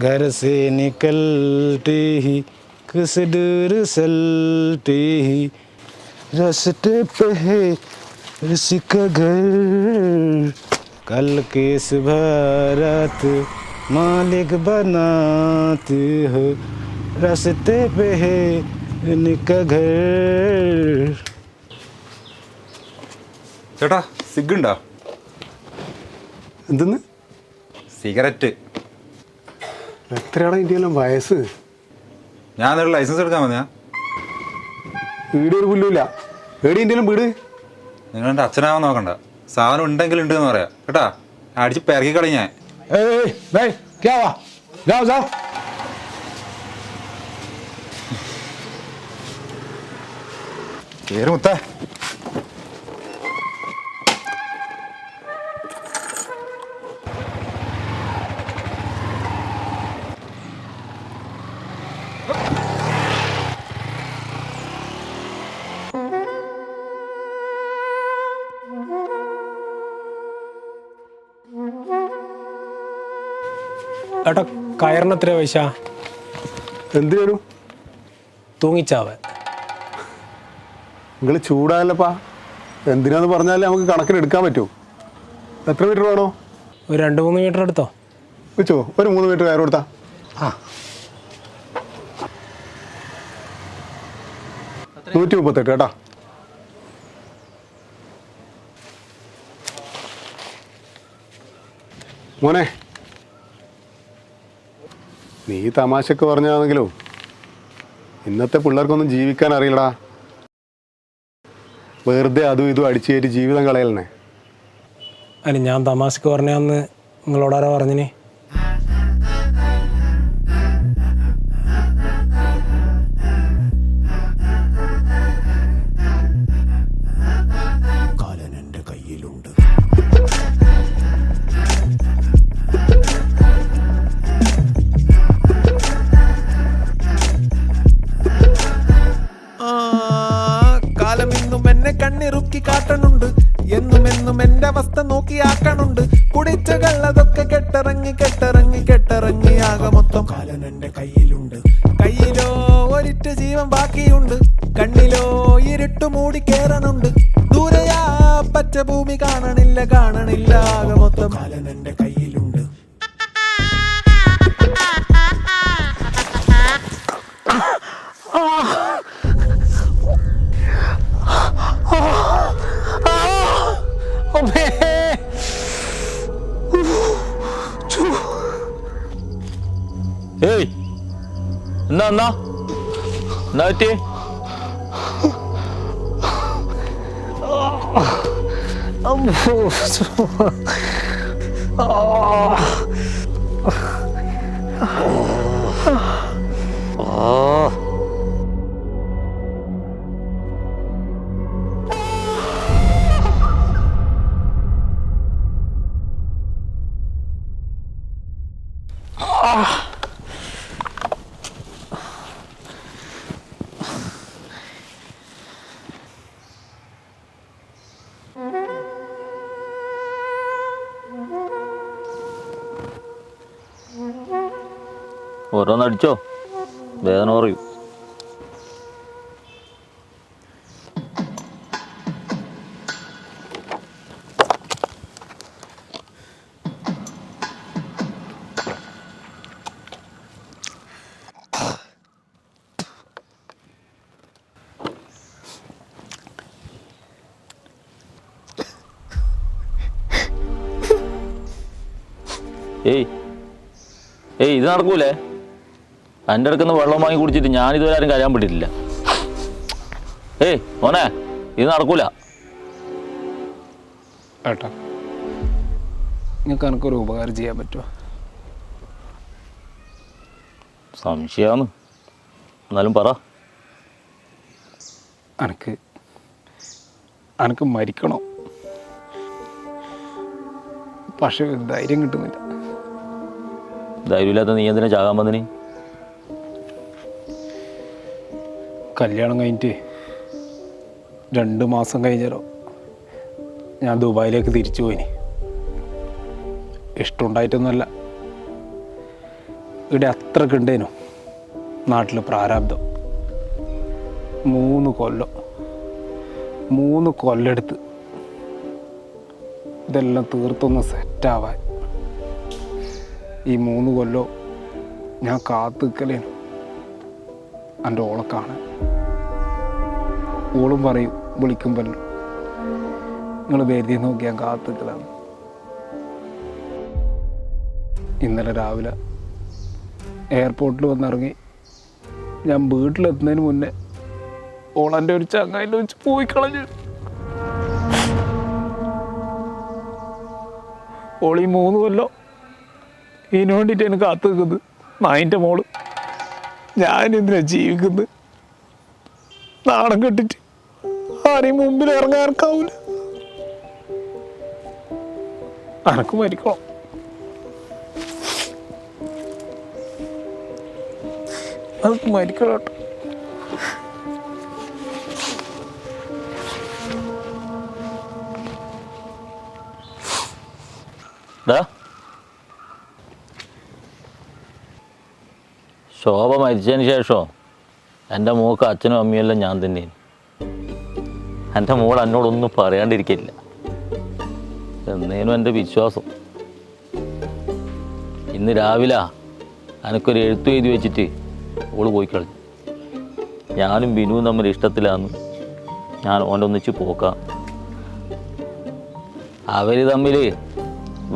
घर से निकलते ही किस दूर चलते ही रास्ते पे है ऋषि का घर कल के सुबह रात मालिक बनाते हो रास्ते पे है उनका घर. ചേട്ടാ സിഗുണ്ടോ? എന്തെന്ന്? സിഗരറ്റ്. എത്രയാണ് ഇതിൻ്റെ വയസ്സ്? ഞാനൊരു ലൈസൻസ് എടുക്കാൻ വന്നയാ. വീട് ഒരു പുല്ലുമില്ല. ഏടി ഇന്ത്യയിലും വീട്. നിങ്ങൾ എൻ്റെ അച്ഛനാവാൻ നോക്കണ്ട. സാധനം ഉണ്ടെങ്കിൽ ഉണ്ട് എന്ന് പറയാം കേട്ടാ. അടിച്ച് പിറക്കി കളി ഞാൻ. കേറി മുത്തേ. ഏട്ടാ കയറിന് എത്ര പൈസ? എന്ത് വരും? തൂങ്ങിച്ചാവൻ. നിങ്ങൾ ചൂടായല്ലപ്പാ. എന്തിനാന്ന് പറഞ്ഞാൽ നമുക്ക് കണക്കിന് എടുക്കാൻ പറ്റുമോ? എത്ര മീറ്റർ വേണോ? ഒരു 2-3 മീറ്റർ എടുത്തോ. വെച്ചോ, ഒരു 3 മീറ്റർ കയറി കൊടുത്താ. ആ 138 കേട്ടാ. മോനെ, നീ തമാശക്ക് പറഞ്ഞാണെങ്കിലോ ഇന്നത്തെ പിള്ളേർക്കൊന്നും ജീവിക്കാൻ അറിയില്ലടാ. വെറുതെ അതും ഇതും അടിച്ചു കയറ്റി ജീവിതം കളയലേ. അല്ല ഞാൻ തമാശക്ക് പറഞ്ഞാന്ന് നിങ്ങളോടാരാ പറഞ്ഞിന്? കാലനെന്റെ കയ്യിലുണ്ട്. കാലം ഇന്നും എന്നെ കണ്ണിറുക്കി കാട്ടണുണ്ട്. എന്നും എന്നും എന്റെ അവസ്ഥ നോക്കിയാക്കണുണ്ട്. കുടിച്ച കള്ളതൊക്കെ കെട്ടിറങ്ങി കെട്ടിറങ്ങി കെട്ടിറങ്ങി ആകെ മൊത്തം കാലനെന്റെ കയ്യിലുണ്ട്. കയ്യിലോ ഒരിറ്റ് ജീവൻ ബാക്കിയുണ്ട്. കണ്ണിലോ ഇരുട്ട് മൂടി കേറണുണ്ട്. ദൂരെയാ പച്ച ഭൂമി കാണണില്ല കാണണില്ല ആകെ മൊത്തം കാലനെന്റെ കയ്യിലുണ്ട്. ഏയ് എന്നാ എന്നാ എന്നാ പറ്റി? ഓരോന്നടിച്ചോ, വേദന പറയും. ഏയ് ഏയ് ഇത് നടക്കൂലേ? എൻ്റെ അടുക്കുന്ന വെള്ളം വാങ്ങി കുടിച്ചിട്ട് ഞാനിതുവരെ ആരും കരയാൻ പറ്റിയിട്ടില്ല. ഏയ് മോനെ, ഇത് നടക്കൂല. ഏട്ടാ നിങ്ങൾക്ക് എനിക്കൊരു ഉപകാരം ചെയ്യാൻ പറ്റുമോ? സംശയമാണ്, എന്നാലും പറ. എനിക്ക് മരിക്കണോ? പക്ഷെ ധൈര്യം കിട്ടുന്നില്ല. ധൈര്യമില്ലാത്ത നീ എന്തിനാ ചാകാൻ വന്നിനി? കല്യാണം കഴിഞ്ഞിട്ട് 2 മാസം കഴിഞ്ഞാലോ ഞാൻ ദുബായിലേക്ക് തിരിച്ചു പോയിനി. ഇഷ്ടമുണ്ടായിട്ടൊന്നുമല്ല, ഇവിടെ അത്രക്ക് ഉണ്ടേനു നാട്ടിൽ പ്രാരാബ്ദം. 3 കൊല്ലെടുത്ത് ഇതെല്ലാം തീർത്തൊന്ന് സെറ്റാവാൻ. ഈ 3 കൊല്ലം ഞാൻ കാത്തു നിൽക്കലേനു എൻ്റെ ഓളെ കാണാൻ. ഓളും പറയും വിളിക്കുമ്പോൾ, നിങ്ങൾ വേദി നോക്കി ഞാൻ കാത്തു നിൽക്കലാണ്. ഇന്നലെ രാവിലെ എയർപോർട്ടിൽ വന്നിറങ്ങി ഞാൻ വീട്ടിലെത്തുന്നതിന് മുന്നേ ഓളൻ്റെ ഒരു ചങ്ങായിൻ്റെ വെച്ച് പോയി കളഞ്ഞു. ഓളീ 3 കൊല്ലം ഇതിനു വേണ്ടിയിട്ട് എനിക്ക് കാത്തു നിൽക്കുന്നത്. നായിൻ്റെ മോള് ഞാനെന്തിനാ ജീവിക്കുന്നത്? നാണം കെട്ടിട്ട് ആരെയും മുമ്പിൽ ഇറങ്ങാൻ ഇറക്കാവൂല. അനക്ക് മരിക്കണം. അനക്ക് മരിക്കണം കേട്ടോ. ശോഭ മരിച്ചതിന് ശേഷം എൻ്റെ മോൾക്ക് അച്ഛനും അമ്മയെല്ലാം ഞാൻ തന്നെയാണ്. എൻ്റെ മോൾ എന്നോടൊന്നും പറയാണ്ടിരിക്കില്ല എന്നേനും എൻ്റെ വിശ്വാസം. ഇന്ന് രാവിലെ എനിക്കൊരു എഴുത്ത് എഴുതി വെച്ചിട്ട് ഓള് പോയി കളഞ്ഞു. ഞാനും ബിനുവും തമ്മിൽ ഇഷ്ടത്തിലാന്ന്. ഞാൻ ഓൻ്റെ ഒന്നിച്ച് പോക്കാം. അവർ തമ്മിൽ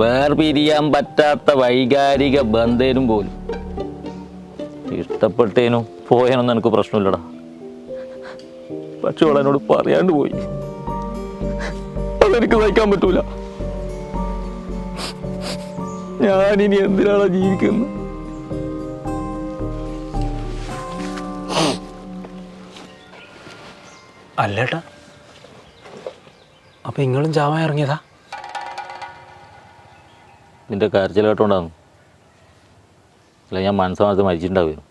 വേർപിരിയാൻ പറ്റാത്ത വൈകാരിക ബന്ധേനും പോലും. ഇഷ്ടപ്പെട്ടേനും പോയാനൊന്നും എനിക്ക് പ്രശ്നമില്ലടാ. പക്ഷെ അവളെന്നോട് പറയാണ്ട് പോയി. അതെനിക്ക് സഹിക്കാൻ പറ്റൂല. ഞാനിനി എന്തിനാണ് ജീവിക്കുന്നത്? അല്ലേട്ടാ, അപ്പൊ നിങ്ങളും ചാവാൻ ഇറങ്ങിയതാ? നിന്റെ കരച്ചിൽ കേട്ടോണ്ടാന്ന്. അല്ല, ഞാൻ മനസ്സമാനത്ത് മരിച്ചിട്ടുണ്ടാവുകയാണ്.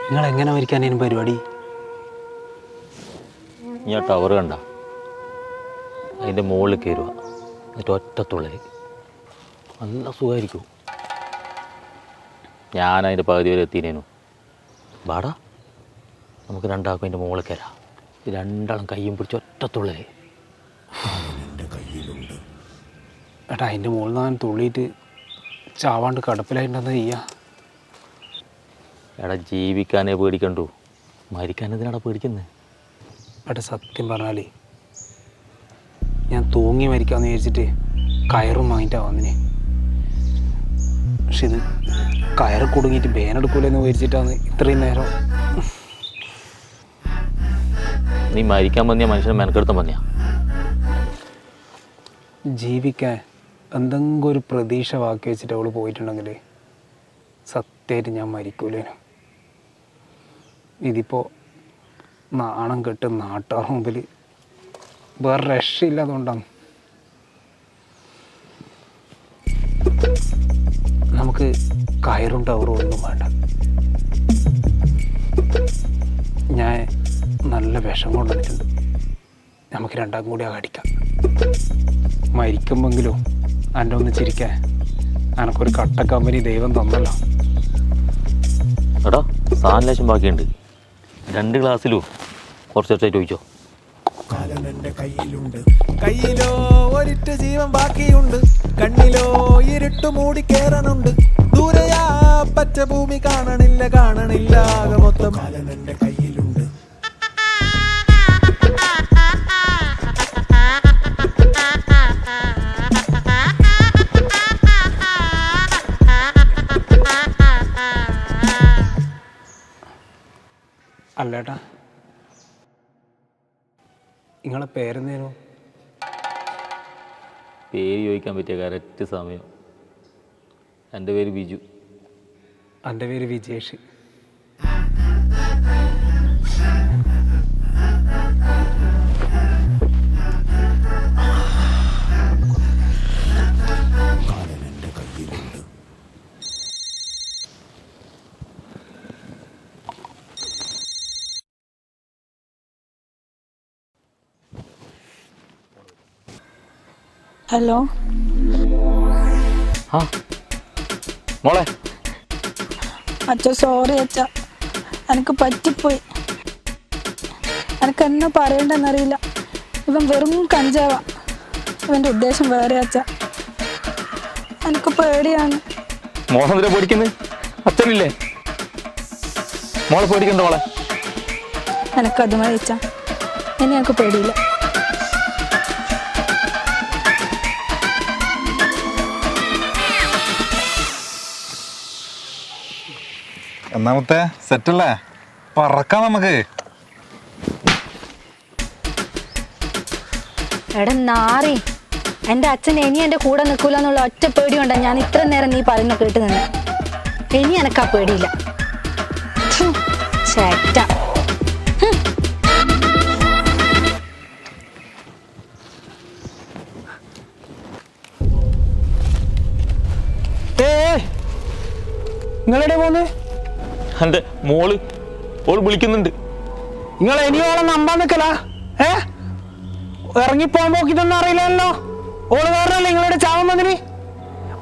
നിങ്ങൾ എങ്ങനെ മരിക്കാനേനും പരിപാടി? ഞാൻ ടവർ കണ്ട അതിൻ്റെ മുകളിൽ കയറുക, എന്നിട്ട് ഒറ്റത്തുള്ളൽ നല്ല സുഖമായിരിക്കും. ഞാൻ അതിൻ്റെ പകുതി വരെ എത്തിനേനു. വാടാ, നമുക്ക് രണ്ടാൾക്കും അതിൻ്റെ മുകളിൽ കയറാം. രണ്ടാളും കയ്യും പിടിച്ച് ഒറ്റത്തുള്ളൽ. ഏട്ടാ, അതിൻ്റെ മുകളിൽ നിന്ന് ഞാൻ തുള്ളിയിട്ട് ചാവാണ്ട് കടപ്പിലായിട്ടുണ്ടെന്ന് ചെയ്യാ. എടാ, ജീവിക്കാനേ പേടിക്കണ്ടു, മരിക്കാനെന്തിനാടാ പേടിക്കുന്നത്? ഏട്ടാ, സത്യം പറഞ്ഞാൽ ഞാൻ തൂങ്ങി മരിക്കാമെന്ന് വിചാരിച്ചിട്ട് കയറും വാങ്ങിയിട്ടാ വന്നിനെ. പക്ഷെ ഇത് കയറ് കുടുങ്ങിയിട്ട് ബേനെടുക്കൂലെന്ന് വിചാരിച്ചിട്ടാണ് ഇത്രയും നേരം. നീ മരിക്കാൻ വന്നിയ മനുഷ്യനെ മെനക്കെടുത്താൻ വന്നിയാ? ജീവിക്കാൻ എന്തെങ്കിലും ഒരു പ്രതീക്ഷ വാക്കി വെച്ചിട്ട് അവൾ പോയിട്ടുണ്ടെങ്കിൽ സത്യമായിട്ട് ഞാൻ മരിക്കൂലേനു. ഇതിപ്പോൾ നാണം കെട്ട് നാട്ടാർ മുമ്പിൽ വേറെ രക്ഷയില്ലാതുകൊണ്ടാണ്. നമുക്ക് കയറും ടവറും ഒന്നും വേണ്ട. ഞാൻ നല്ല വിഷം കൊണ്ടുവന്നിട്ടുണ്ട്. നമുക്ക് രണ്ടാക്കും കൂടി അടിക്കാം. മരിക്കുമ്പോഴെങ്കിലും എൻ്റെ ഒന്ന് ചിരിക്കാൻ എനക്കൊരു കട്ട കമ്പനി ദൈവം തന്നല്ലോ. എടാ, സാധനം ലേശം ബാക്കിയുണ്ട്. 2 ഗ്ലാസ്സിലും കുറച്ച് കുറച്ചായിട്ട് ചോദിച്ചോ. കാലനെന്റെ കയ്യിലുണ്ട്. കയ്യിലോ ഒരിറ്റ് ജീവൻ ബാക്കിയുണ്ട്. കണ്ണിലോ ഇരുട്ട് മൂടി കേറണുണ്ട്. ദൂരെയാ പച്ച ഭൂമി കാണണില്ല കാണണില്ല ആകെ മൊത്തം. കാലനെന്റെ കയ്യിലുണ്ട്. അല്ലേട്ടാ, നിങ്ങളെ പേരെന്തേനു? പേര് ചോദിക്കാൻ പറ്റിയ കറക്റ്റ് സമയം. എൻ്റെ പേര് ബിജു. എൻ്റെ പേര് വിജേഷ്. കാലനെന്റെ കയ്യിലുണ്ട്. ഹലോ. ആ മോളെ അച്ഛ സോറി അച്ഛ, എനിക്ക് പറ്റിപ്പോയി. എനിക്ക് എന്നെ പറയണ്ടെന്നറിയില്ല. ഇവൻ വെറും കഞ്ചാവാ. ഇവൻ്റെ ഉദ്ദേശം വേറെ അച്ഛ. എനിക്ക് പേടിയാണ്. മോളെന്തിനാ പേടിക്കുന്നത്? അച്ഛനില്ലേ? മോളെ പേടിക്കണ്ട മോളെ. എനിക്കത് മതി അച്ഛ, ഇനി എനിക്ക് പേടിയില്ല. ഒന്നാമത്തെ സെറ്റല്ലേ, പറക്കാം നമുക്ക്. എടാ നാറി, എൻ്റെ അച്ഛൻ ഇനി എൻ്റെ കൂടെ നിൽക്കൂല എന്നുള്ള ഒറ്റ പേടി കൊണ്ടാണ് ഞാൻ ഇത്ര നേരം നീ പറയുന്ന കേട്ട് നിന്ന്. ഇനി എനക്ക് ആ പേടിയില്ല. ചേട്ട നിങ്ങളെവിടെ പോന്ന്? എൻ്റെ മോള് ഓൾ വിളിക്കുന്നുണ്ട്. നിങ്ങൾ ഇനിയോളം നമ്പാൻ നിൽക്കല. ഇറങ്ങിപ്പോകാൻ നോക്കിയിട്ടൊന്നും അറിയില്ലല്ലോ. ഓള് കാരണല്ലേ നിങ്ങളുടെ ചാവൻ വന്നിന്.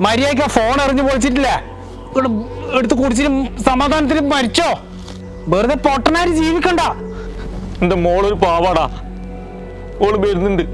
മര്യാദയ്ക്ക് ഫോൺ എറിഞ്ഞ് പൊളിച്ചിട്ടില്ല, എടുത്ത് കുടിച്ചിട്ട് സമാധാനത്തിന് മരിച്ചോ? വെറുതെ പൊട്ടനാരി ജീവിക്കണ്ട. എൻ്റെ മോളൊരു പാവാടാ, ഓള് വരുന്നുണ്ട്.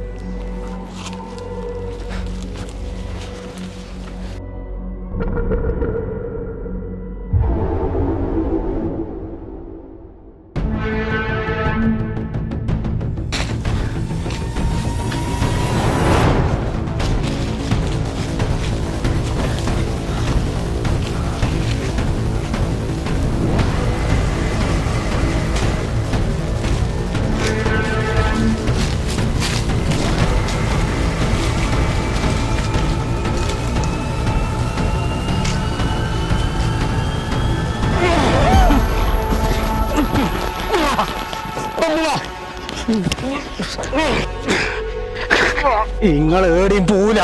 നിങ്ങൾ എവിടെയും പോവില്ല.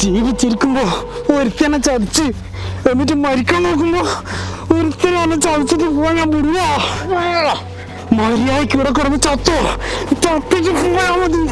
ജീവിച്ചിരിക്കുമ്പോ ഒരുത്തനെ ചതിച്ച് എന്നിട്ട് മരിക്കാൻ നോക്കുമ്പോ ഒരുത്തനെ ചതിച്ചിട്ട് പോവാൻ ഞാൻ വിടുക. മര്യാദയ്ക്ക് ഇവിടെ കിടന്ന് ചത്തോ, ചത്തിട്ട് പോയാൽ മതി.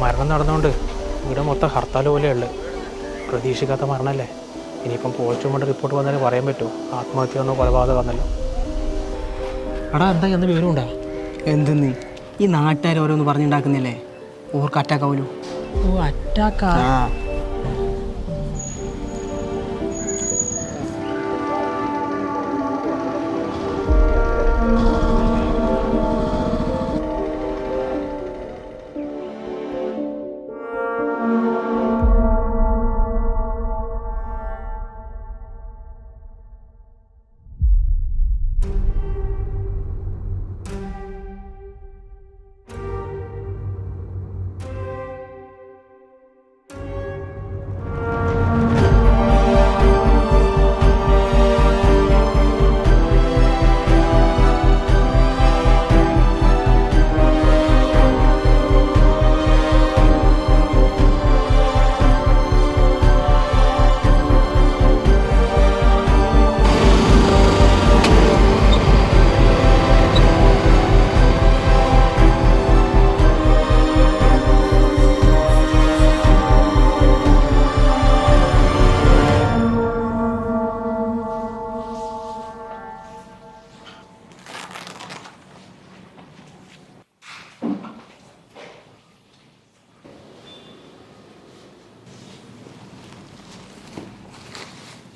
മരണം നടന്നുകൊണ്ട് ഇവിടെ മൊത്തം ഹർത്താൽ പോലെയുള്ളു. പ്രതീക്ഷിക്കാത്ത മരണമല്ലേ. ഇനിയിപ്പം പോസ്റ്റ്മോർട്ടം റിപ്പോർട്ട് വന്നാലേ പറയാൻ പറ്റുമോ ആത്മഹത്യ വന്നോ കൊലപാതകം വന്നല്ലോ. എടാ എന്താ എന്ന് വിവരമുണ്ടാ? എന്തെന്ന് ഈ നാട്ടുകാർ ഓരോന്ന് പറഞ്ഞുണ്ടാക്കുന്നില്ലേ, ഓർക്ക് അറ്റാക്ക് ആവുമല്ലോ. ഓ അറ്റാക്കാ?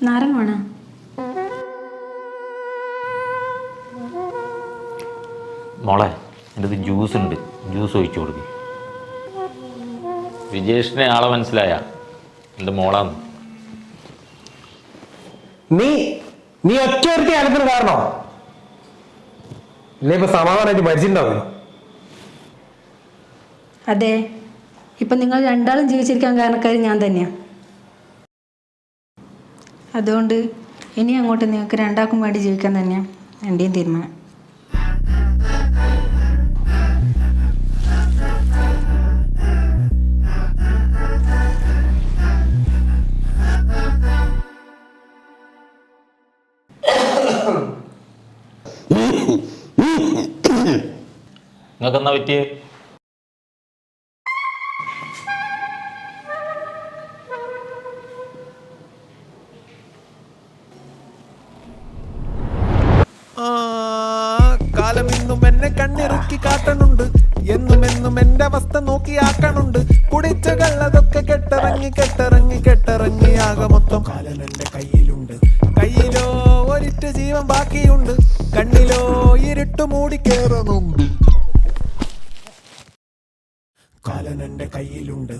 നാരങ്ങ വേണോ? മോളെ എൻ്റെ അടുത്ത് ജ്യൂസ് ഉണ്ട്, ജ്യൂസ് ഒഴിച്ചു കൊടുക്കും. വിജേഷിനെ ആളെ മനസ്സിലായ എൻ്റെ മോളാന്ന്. നീ ഒറ്റ ഒരുത്തി അനത്തിന് കാരണോ? ഇല്ല ഇപ്പൊ സമാധാനമായിട്ട് മരിച്ചിട്ടുണ്ടാവില്ല. അതെ, ഇപ്പൊ നിങ്ങൾ രണ്ടാളും ജീവിച്ചിരിക്കാൻ കാരണക്കാരി ഞാൻ തന്നെയാ. അതുകൊണ്ട് ഇനി അങ്ങോട്ട് നിങ്ങൾക്ക് രണ്ടാൾക്കും വേണ്ടി ജീവിക്കാൻ തന്നെയാണ് എൻ്റെയും തീരുമാനം. നിങ്ങൾക്ക് എന്നാ പറ്റിയേ? കാലം ഇന്നും എന്നെ കണ്ണിറുക്കി കാട്ടണുണ്ട്, എന്നും എന്നും എന്റെ അവസ്ഥ നോക്കിയാക്കണുണ്ട്. കുടിച്ച കള്ളതൊക്കെ കെട്ടിറങ്ങി കെട്ടിറങ്ങി കെട്ടിറങ്ങി ആകെ മൊത്തം കാലൻ എന്റെ കയ്യിലുണ്ട്. കയ്യിലോ ഒരിറ്റ് ജീവൻ ബാക്കിയുണ്ട്, കണ്ണിലോ ഇരുട്ട് മൂടി കേറുന്നുണ്ട്. കാലൻ എന്റെ കയ്യിലുണ്ട്.